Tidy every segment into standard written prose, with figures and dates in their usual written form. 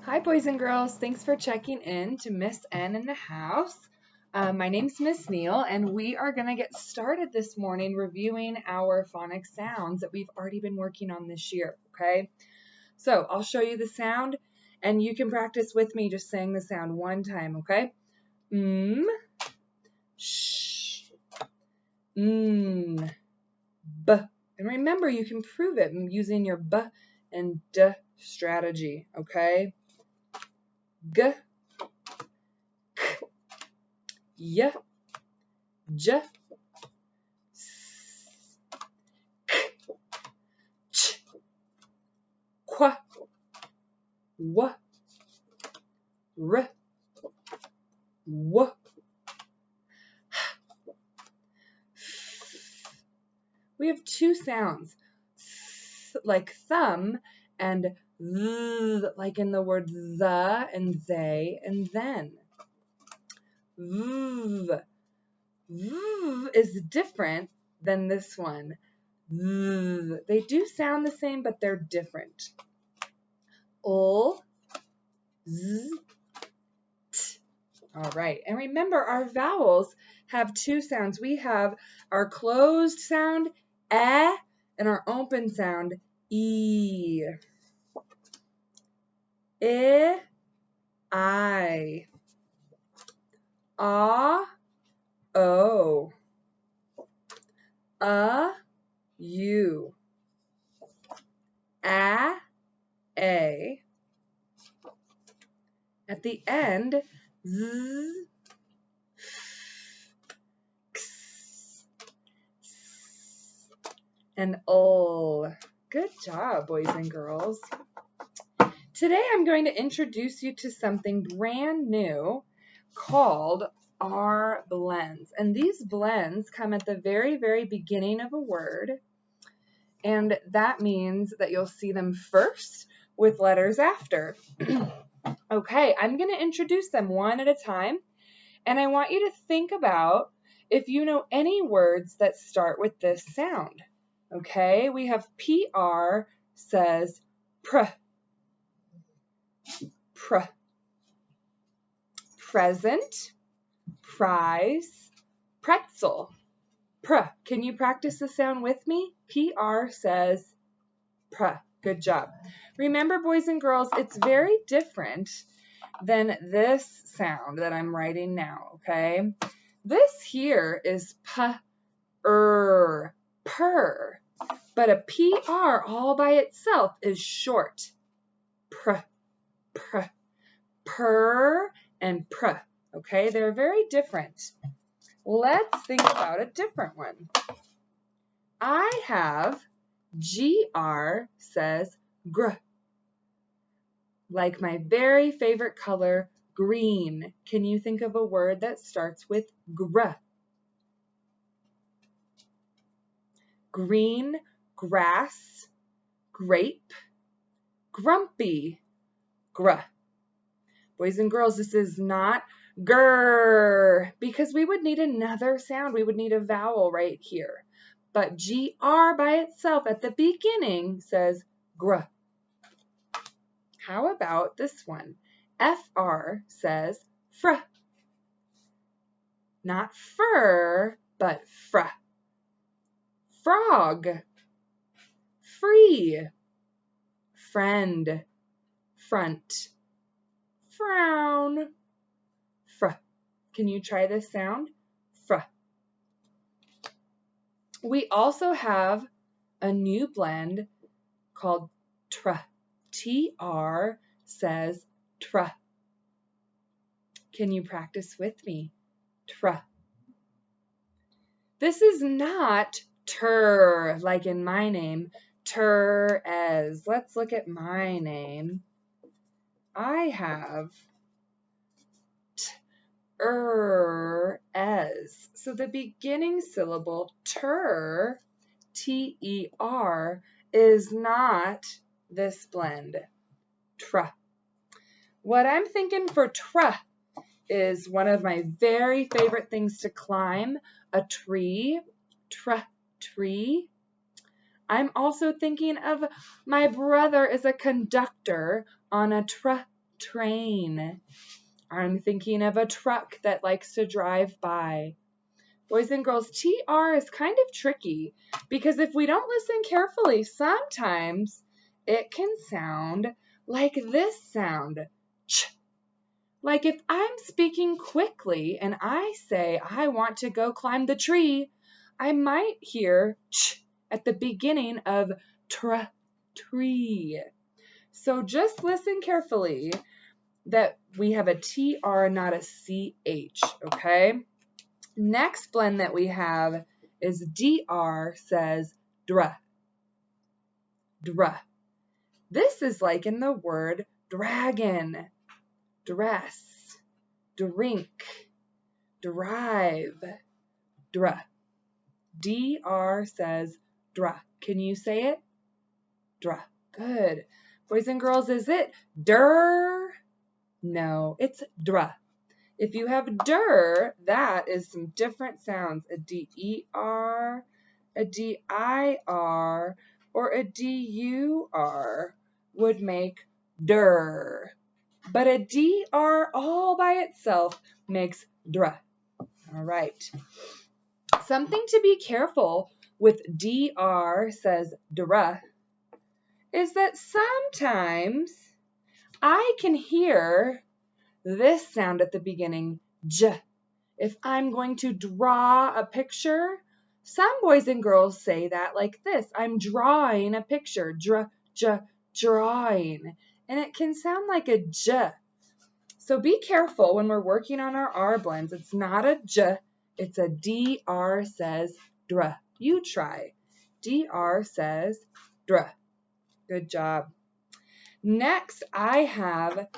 Hi, boys and girls. Thanks for checking in to Miss N in the house. My name's Miss Neal, and we are going to get started this morning reviewing our phonics sounds that we've already been working on this year, okay? So I'll show you the sound, and you can practice with me just saying the sound one time, okay? Sh, b. And remember, you can prove it using your b and d strategy, okay? G, k, y, j, s, k, ch, qua, w, r, w, f. We have two sounds, like thumb, and th, like in the word the and they and then. V. V is different than this one. V. They do sound the same, but they're different. Ul, z, t. All right, and remember our vowels have two sounds. We have our closed sound, eh, and our open sound, e. I. Ah, o. U. A. At the end, z, x, and ul. Good job, boys and girls. Today I'm going to introduce you to something brand new called our blends. And these blends come at the very, very beginning of a word. And that means that you'll see them first with letters after. Okay, I'm going to introduce them one at a time. And I want you to think about if you know any words that start with this sound. Okay, we have PR says pr. Pr. Present, prize, pretzel. Pr. Can you practice the sound with me? PR says pr. Good job. Remember, boys and girls, it's very different than this sound that I'm writing now, okay? This here is purr. But a PR all by itself is short. Pr. Purr and pr. Okay, they're very different. Let's think about a different one. I have GR says gr. Like my very favorite color, green. Can you think of a word that starts with gr? Green, grass, grape, grumpy, gr. Boys and girls, this is not grr, because we would need another sound. We would need a vowel right here. But GR by itself at the beginning says gr. How about this one? FR says fr. Not fur, but fr. Frog, free, friend, front, frown, fr. Can you try this sound? Fr. We also have a new blend called tr. TR says tr. Can you practice with me? Tr. This is not tur, like in my name, Tur-ez. Let's look at my name. I have T-er-ez. So the beginning syllable, tur, T-E-R, is not this blend, tr. What I'm thinking for tr is one of my very favorite things to climb, a tree, tree. I'm also thinking of my brother is a conductor on a train. I'm thinking of a truck that likes to drive by. Boys and girls, TR is kind of tricky because if we don't listen carefully, sometimes it can sound like this sound, ch. Like if I'm speaking quickly and I say I want to go climb the tree, I might hear ch at the beginning of tree. So just listen carefully that we have a TR, not a CH, okay? Next blend that we have is DR says dra. Dra. This is like in the word dragon, dress, drink, drive, dra. DR says dra. Can you say it? Dra. Good. Boys and girls, is it der? No, it's dra. If you have der, that is some different sounds. A D-E-R, a D-I-R, or a D-U-R would make der. But a D-R all by itself makes dra. All right. Something to be careful with DR says dra is that sometimes I can hear this sound at the beginning, j. If I'm going to draw a picture, some boys and girls say that like this. I'm drawing a picture, drawing. And it can sound like a j. So be careful when we're working on our R blends. It's not a j, it's a DR says dra. You try. DR says dra. Good job. Next, I have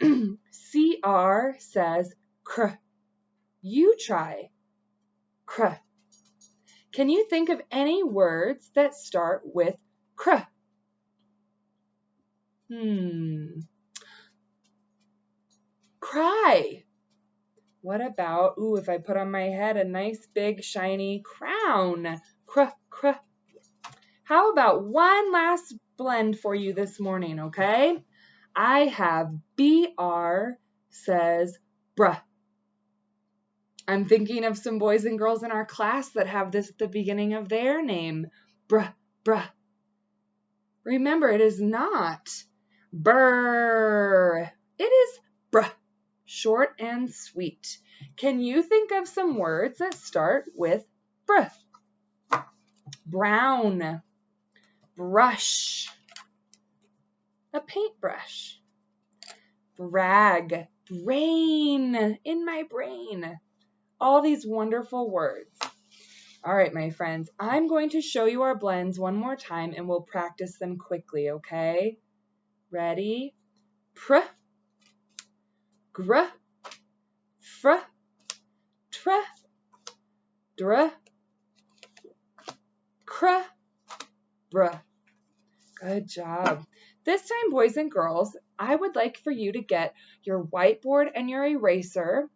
CR says cr. You try. Cr. Can you think of any words that start with cr? Cry. What about, if I put on my head a nice big shiny crown? Cr, cr. How about one last blend for you this morning, okay? I have BR says bruh. I'm thinking of some boys and girls in our class that have this at the beginning of their name. Bruh, bruh. Remember, it is not brr. It is bruh. Short and sweet. Can you think of some words that start with bruh? Brown. Brush. A paintbrush. Brag. Brain. In my brain. All these wonderful words. All right, my friends, I'm going to show you our blends one more time and we'll practice them quickly, okay? Ready? Pr, gr, fr, tr, dr, cr, br. Good job. This time, boys and girls, I would like for you to get your whiteboard and your eraser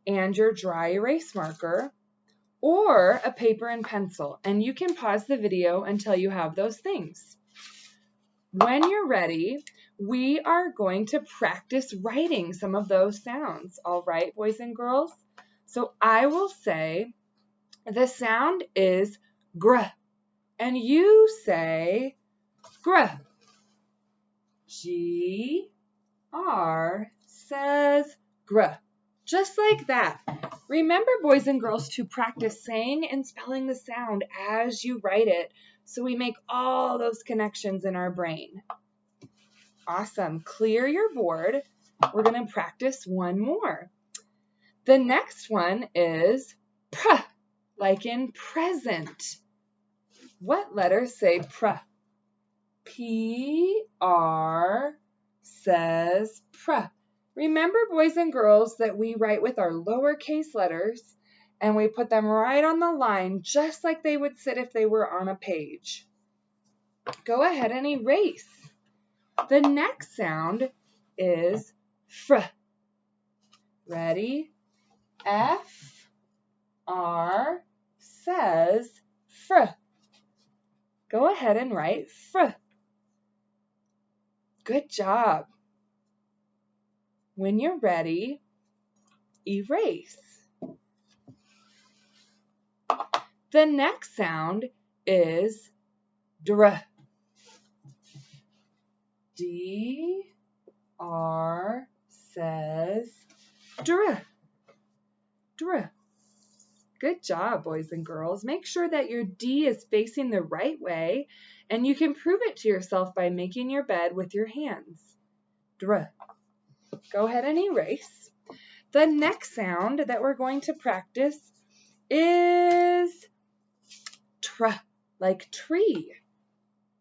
and your dry erase marker or a paper and pencil, and you can pause the video until you have those things. When you're ready, we are going to practice writing some of those sounds, all right, boys and girls? So I will say the sound is gr, and you say gr. G-R says gr. Just like that. Remember, boys and girls, to practice saying and spelling the sound as you write it so we make all those connections in our brain. Awesome. Clear your board. We're going to practice one more. The next one is pr, like in present. What letters say pr? P-R says pr. Remember, boys and girls, that we write with our lowercase letters and we put them right on the line just like they would sit if they were on a page. Go ahead and erase. The next sound is fr. Ready? F-R says fr. Go ahead and write fr. Good job. When you're ready, erase. The next sound is dr. D-R says dr. Dr. Good job, boys and girls. Make sure that your D is facing the right way, and you can prove it to yourself by making your bed with your hands. Dr. Go ahead and erase. The next sound that we're going to practice is tr, like tree.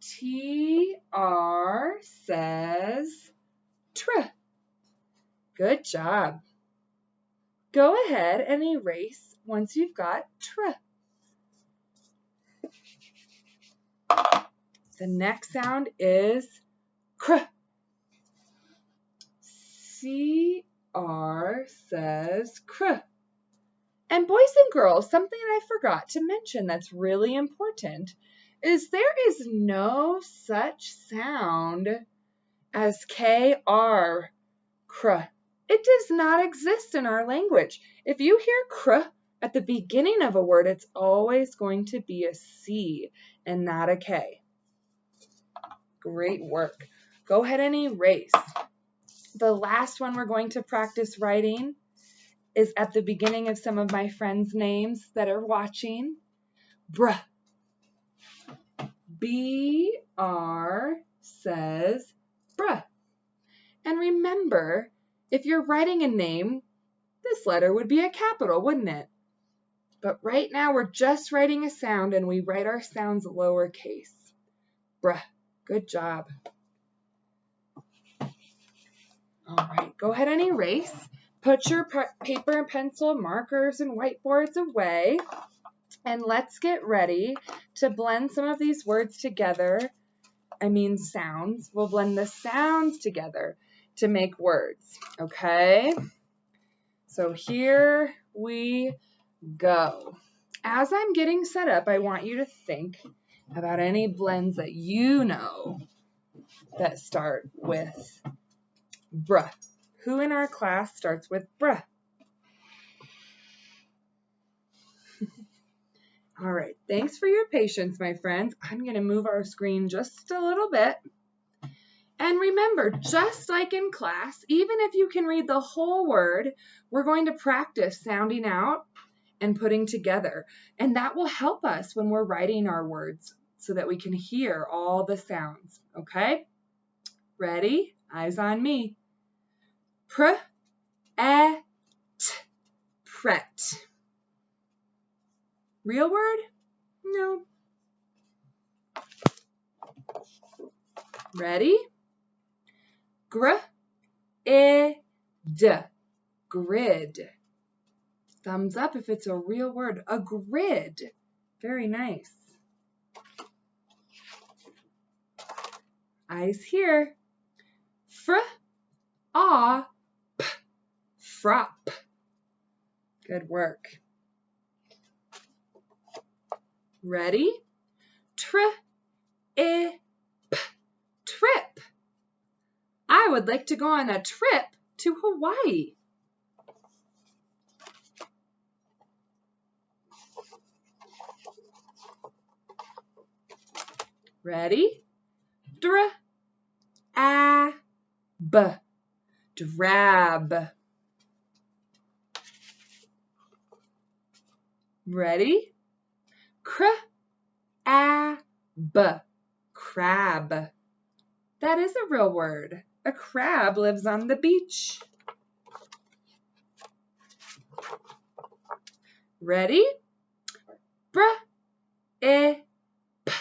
T-R says tr. Good job. Go ahead and erase once you've got tr. The next sound is cr. C-R says cr. And boys and girls, something I forgot to mention that's really important is there is no such sound as K-R, cr. It does not exist in our language. If you hear cr at the beginning of a word, it's always going to be a C and not a K. Great work. Go ahead and erase. The last one we're going to practice writing is at the beginning of some of my friends' names that are watching. Br. B-R says br. And remember, if you're writing a name, this letter would be a capital, wouldn't it? But right now we're just writing a sound and we write our sounds lowercase. Br. Good job. All right, go ahead and erase. Put your paper and pencil, markers, and whiteboards away. And let's get ready to blend some of these words together. Sounds. We'll blend the sounds together to make words, okay? So here we go. As I'm getting set up, I want you to think about any blends that you know that start with br. Who in our class starts with br? All right, thanks for your patience, my friends. I'm going to move our screen just a little bit. And remember, just like in class, even if you can read the whole word, we're going to practice sounding out and putting together. And that will help us when we're writing our words so that we can hear all the sounds, okay? Ready? Eyes on me. Pr, et, pret. Real word? No. Ready? Gr, I, d, grid. Thumbs up if it's a real word. A grid. Very nice. Eyes here. Fr, a, p, frop. Good work. Ready? Tr, I, p, trip. I would like to go on a trip to Hawaii. Ready? Dr, a, b, drab. Ready? Cr, a, b, crab. That is a real word. A crab lives on the beach. Ready? Br, I, p,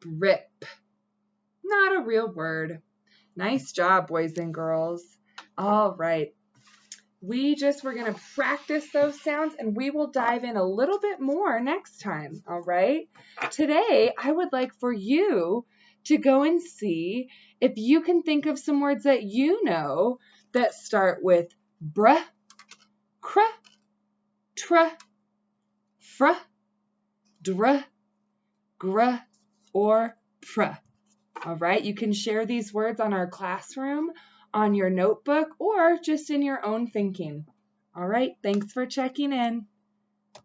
brip. Not a real word. Nice job, boys and girls. All right. We're going to practice those sounds and we will dive in a little bit more next time, all right? Today, I would like for you to go and see if you can think of some words that you know that start with br, cr, tr, fr, dr, gr, or pr. All right, you can share these words on our classroom on your notebook or just in your own thinking. All right, thanks for checking in.